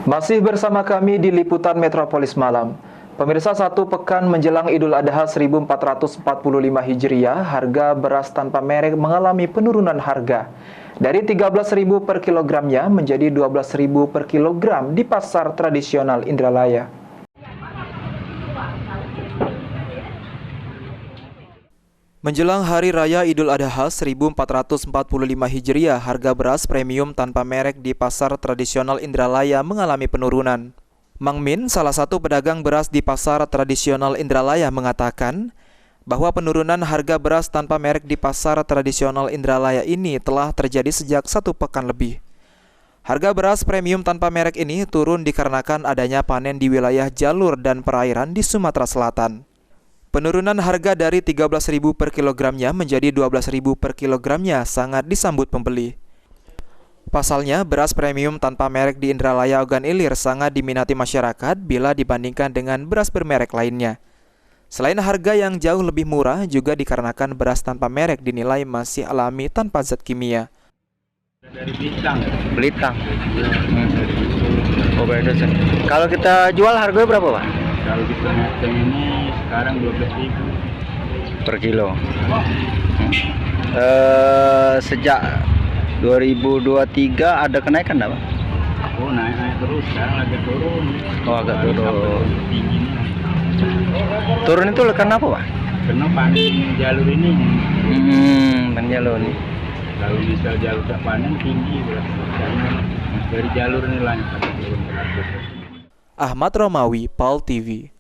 Masih bersama kami di Liputan Metropolis Malam. Pemirsa, satu pekan menjelang Idul Adha 1445 Hijriah, harga beras tanpa merek mengalami penurunan harga. Dari 13.000 per kilogramnya menjadi 12.000 per kilogram di pasar tradisional Indralaya. Menjelang Hari Raya Idul Adha 1445 Hijriah, harga beras premium tanpa merek di pasar tradisional Indralaya mengalami penurunan. Mang Min, salah satu pedagang beras di pasar tradisional Indralaya, mengatakan bahwa penurunan harga beras tanpa merek di pasar tradisional Indralaya ini telah terjadi sejak satu pekan lebih. Harga beras premium tanpa merek ini turun dikarenakan adanya panen di wilayah jalur dan perairan di Sumatera Selatan. Penurunan harga dari 13.000 per kilogramnya menjadi 12.000 per kilogramnya sangat disambut pembeli. Pasalnya, beras premium tanpa merek di Indralaya Ogan Ilir sangat diminati masyarakat bila dibandingkan dengan beras bermerek lainnya. Selain harga yang jauh lebih murah, juga dikarenakan beras tanpa merek dinilai masih alami tanpa zat kimia. Dari Belitang. Oh, beda. Kalau kita jual harganya berapa, Pak? Kalau di Penateng ini sekarang 12.000 Per kilo. Sejak 2023 ada kenaikan enggak, Pak? Oh, naik terus, sekarang lagi turun. Oh, agak turun. Tinggi. Turun itu karena apa, Pak? Karena panen jalur ini. Jalur ini. Kalau misal jalur tak panen tinggi berarti. Karena dari jalur ini lanjut turun. Ahmad Romawi, PAL TV.